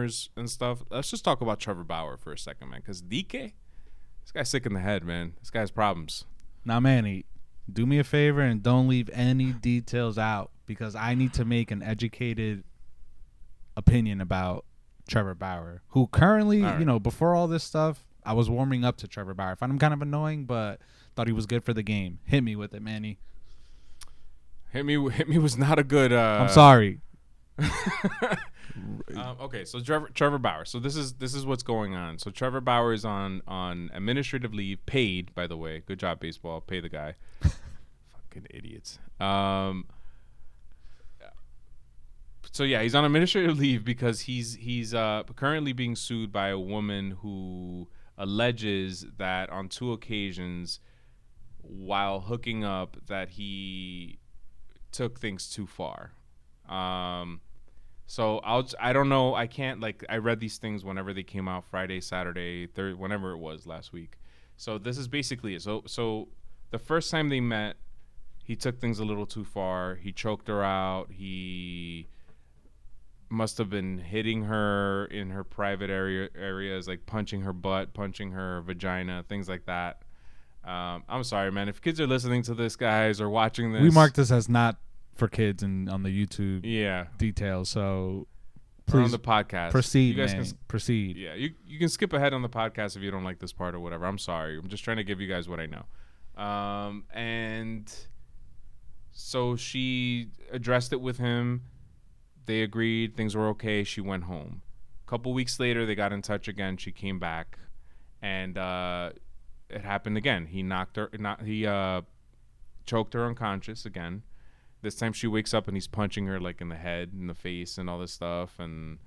and stuff. Let's just talk about Trevor Bauer for a second, man. Because DK, this guy's sick in the head, man. This guy's problems. Now, Manny, do me a favor and don't leave any details out because I need to make an educated opinion about Trevor Bauer, who currently, before all this stuff, I was warming up to Trevor Bauer. I find him kind of annoying, but thought he was good for the game. Hit me with it, Manny. Hit me was not a good. I'm sorry. Okay, so Trevor Bauer. So this is what's going on. So Trevor Bauer is on administrative leave, paid, by the way. Good job, baseball. Pay the guy. Fucking idiots. So yeah, he's on administrative leave because he's currently being sued by a woman who alleges that on 2 occasions, while hooking up, that he took things too far. So I don't know. I can't, I read these things whenever they came out, Friday, Saturday, whenever it was last week. So this is basically it. So the first time they met, he took things a little too far. He choked her out. He must have been hitting her in her private areas, like punching her butt, punching her vagina, things like that. I'm sorry, man. If kids are listening to this, guys, or watching this, we mark this as not for kids and on the YouTube details. So please, on the podcast, proceed, you guys man. Proceed. Yeah, you can skip ahead on the podcast if you don't like this part or whatever. I'm sorry. I'm just trying to give you guys what I know. And so she addressed it with him. They agreed. Things were okay. She went home. A couple weeks later, they got in touch again. She came back, and it happened again. He choked her unconscious again. This time she wakes up and he's punching her in the head, in the face, and all this stuff, and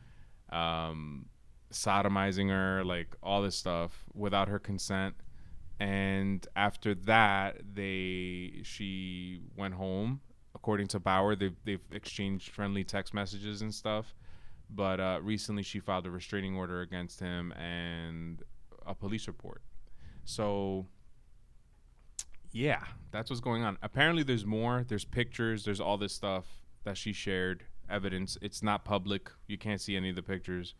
sodomizing her, all this stuff without her consent. And after that, she went home. According to Bauer, they've exchanged friendly text messages and stuff. But recently she filed a restraining order against him and a police report. So yeah, that's what's going on. Apparently there's more. There's pictures. There's all this stuff that she shared, evidence. It's not public. You can't see any of the pictures.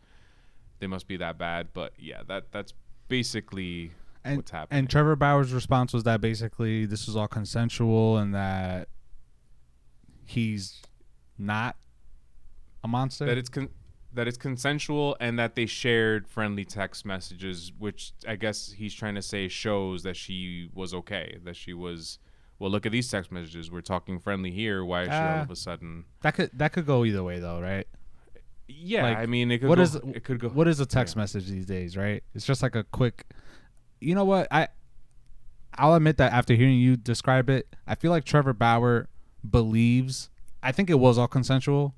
They must be that bad. But yeah, that's basically what's happening. And Trevor Bauer's response was that basically this was all consensual and that he's not a monster. That it's consensual and that they shared friendly text messages, which I guess he's trying to say shows that she was okay, that she was, well, look at these text messages. We're talking friendly here. Why is she all of a sudden? That could go either way though, right? Yeah, I mean, it could go. What is a text message these days, right? It's just like a quick. You know what? I'll admit that after hearing you describe it, I feel like Trevor Bauer believes. I think it was all consensual.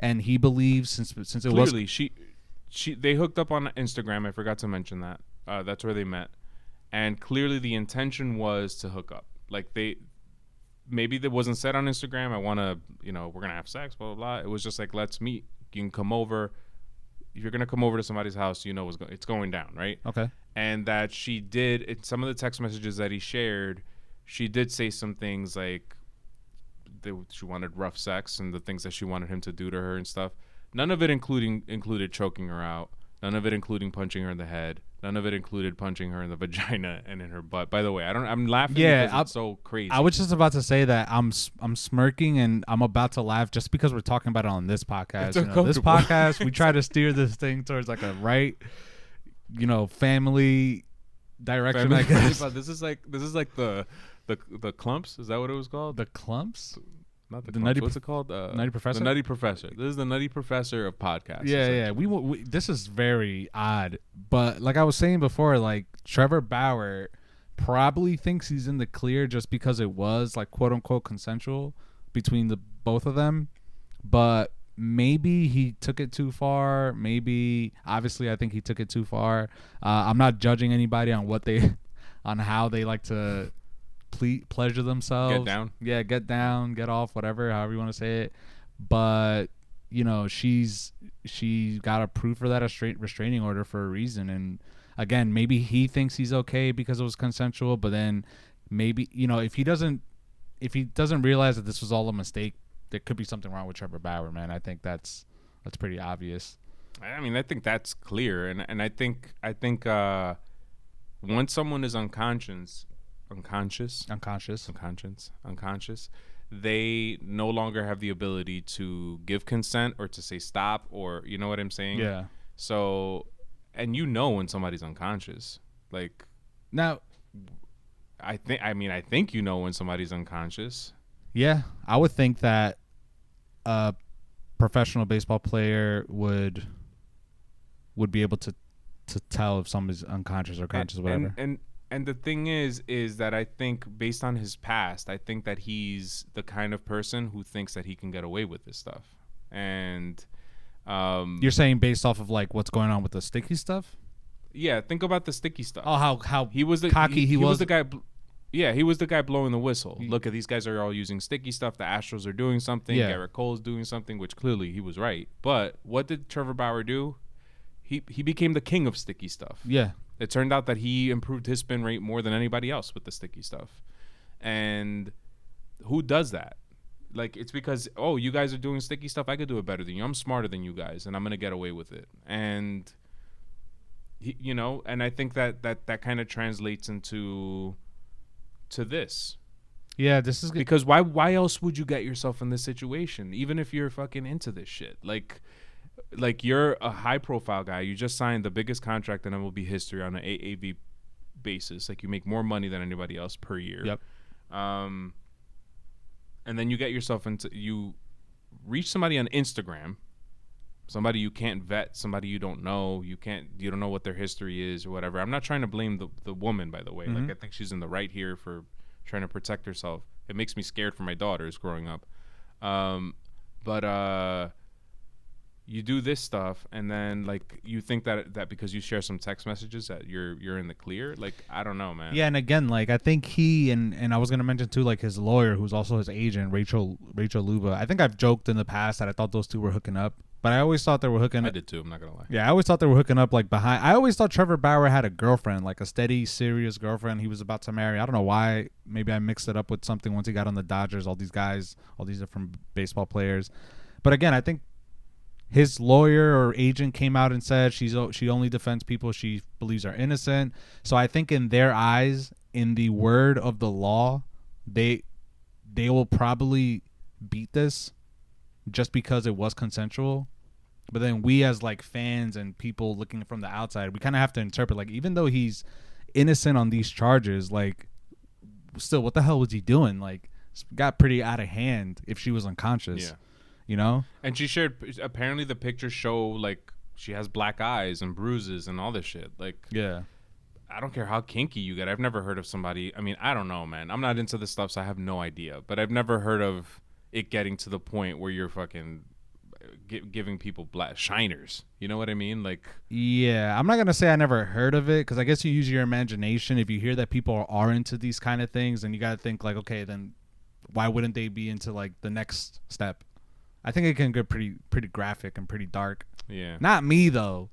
And he believes since it clearly, they hooked up on Instagram. I forgot to mention that. That's where they met. And clearly the intention was to hook up. Maybe that wasn't said on Instagram. I want to, we're going to have sex, blah, blah, blah. It was just let's meet. You can come over. If you're going to come over to somebody's house, it's going down, right? Okay. And that she did, in some of the text messages that he shared, she did say some things like, she wanted rough sex and the things that she wanted him to do to her and stuff. None of it included choking her out. None of it including punching her in the head. None of it included punching her in the vagina and in her butt. By the way, I'm laughing because it's so crazy. I was just about to say that I'm smirking and I'm about to laugh just because we're talking about it on this podcast. This podcast, we try to steer this thing towards a right, family direction. I guess this is like the clumps. Is that what it was called? The clumps. Not the clumps. What's it called? Nutty Professor. The Nutty Professor. This is the Nutty Professor of podcasts. Yeah. We this is very odd, but like I was saying before, Trevor Bauer probably thinks he's in the clear just because it was quote unquote consensual between the both of them, but maybe he took it too far. Maybe, obviously, I think he took it too far. I'm not judging anybody on how they like to pleasure themselves. Get down. Yeah, get down, get off, whatever, however you want to say it. But she got approved for that restraining order for a reason. And again, maybe he thinks he's okay because it was consensual. But then maybe if he doesn't realize that this was all a mistake, there could be something wrong with Trevor Bauer, man. I think that's pretty obvious. I mean, I think that's clear, and I think once someone is unconscious, they no longer have the ability to give consent or to say stop, or you know what I'm saying? Yeah. So, and you know when somebody's unconscious, like Now, I think you know when somebody's unconscious. yeah, I would think that a professional baseball player would be able to tell if somebody's unconscious or conscious, whatever. And the thing is that I think based on his past, I think that he's the kind of person who thinks that he can get away with this stuff. And you're saying based off of like what's going on with the sticky stuff? Yeah, think about the sticky stuff. Oh, how he was the cocky he was the guy. Yeah, he was the guy blowing the whistle. Look at these guys are all using sticky stuff. The Astros are doing something. Yeah. Garrett Cole's doing something, which clearly he was right. But what did Trevor Bauer do? He became the king of sticky stuff. Yeah. It turned out that he improved his spin rate more than anybody else with the sticky stuff. And who does that? Like, it's because, oh, you guys are doing sticky stuff. I could do it better than you. I'm smarter than you guys, and I'm going to get away with it. And, and I think that kind of translates into this. Yeah, this is good. Because why else would you get yourself in this situation, even if you're fucking into this shit? Like you're a high profile guy. You just signed the biggest contract in MLB history on an AAV basis. Like, you make more money than anybody else per year. Yep. And then you get yourself you reach somebody on Instagram, somebody you can't vet, somebody you don't know. You don't know what their history is or whatever. I'm not trying to blame the woman, by the way. Mm-hmm. Like, I think she's in the right here for trying to protect herself. It makes me scared for my daughters growing up. But you do this stuff, and then like you think that because you share some text messages that you're in the clear. Like, I don't know, man. Yeah, and again, like I think he and I was gonna mention too, like his lawyer, who's also his agent, Rachel Luba. I think I've joked in the past that I thought those two were hooking up, but I always thought they were hooking. I did too. I'm not gonna lie. Yeah, I always thought they were hooking up like behind. I always thought Trevor Bauer had a girlfriend, like a steady, serious girlfriend he was about to marry. I don't know why. Maybe I mixed it up with something once he got on the Dodgers. All these guys, all these different baseball players. But again, I think his lawyer or agent came out and said she only defends people she believes are innocent. So I think in their eyes, in the word of the law, they will probably beat this just because it was consensual. But then we as like fans and people looking from the outside, we kind of have to interpret, like, even though he's innocent on these charges, like, still, what the hell was he doing? Like, it got pretty out of hand if she was unconscious. Yeah. You know? And she shared, apparently the pictures show like she has black eyes and bruises and all this shit. Like, yeah, I don't care how kinky you get. I've never heard of somebody. I mean, I don't know, man. I'm not into this stuff, so I have no idea. But I've never heard of it getting to the point where you're fucking giving people black shiners. You know what I mean? Like, yeah, I'm not gonna say I never heard of it, because I guess you use your imagination. If you hear that people are into these kind of things, then you gotta think like, okay, then why wouldn't they be into like the next step? I think it can get pretty graphic and pretty dark. Yeah. Not me though.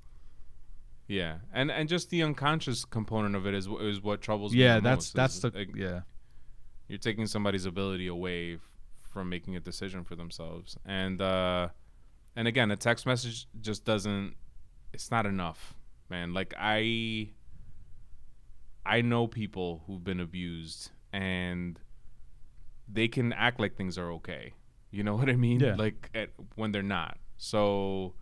Yeah, and just the unconscious component of it is what troubles me. Yeah, the that's most, the like, yeah. You're taking somebody's ability away from making a decision for themselves, and again, a text message just doesn't. It's not enough, man. Like, I know people who've been abused, and they can act like things are okay. You know what I mean? Yeah. Like, when they're not. So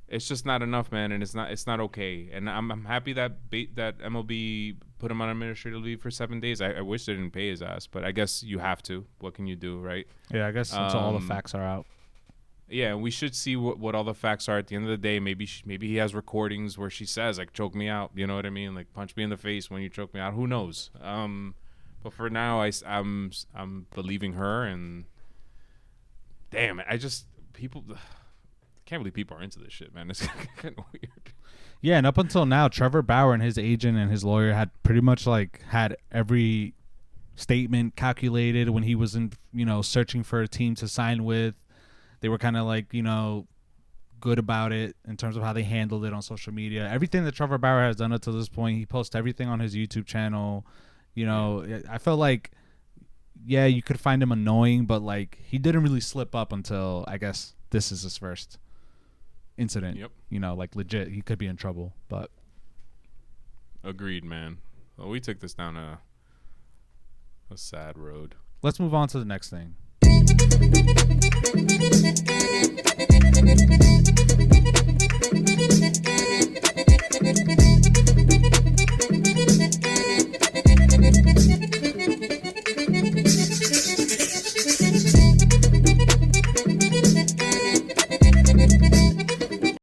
it's just not enough, man, and it's not okay. And I'm happy that that MLB put him on administrative leave for 7 days. I wish they didn't pay his ass, but I guess you have to. What can you do, right? Yeah, I guess until all the facts are out. Yeah, we should see what all the facts are at the end of the day. Maybe he has recordings where she says, like, choke me out. You know what I mean? Like, punch me in the face when you choke me out. Who knows? But for now, I'm believing her, and damn it, I can't believe people are into this shit, man. It's kind of weird. Yeah, and up until now, Trevor Bauer and his agent and his lawyer had pretty much like had every statement calculated when he was in, searching for a team to sign with. They were kind of like, good about it in terms of how they handled it on social media. Everything that Trevor Bauer has done up to this point, he posts everything on his YouTube channel. I felt like, yeah, you could find him annoying, but like he didn't really slip up until, I guess, this is his first. incident. Yep. You know, like legit, he could be in trouble. But agreed, man. Well, we took this down a sad road. Let's move on to the next thing.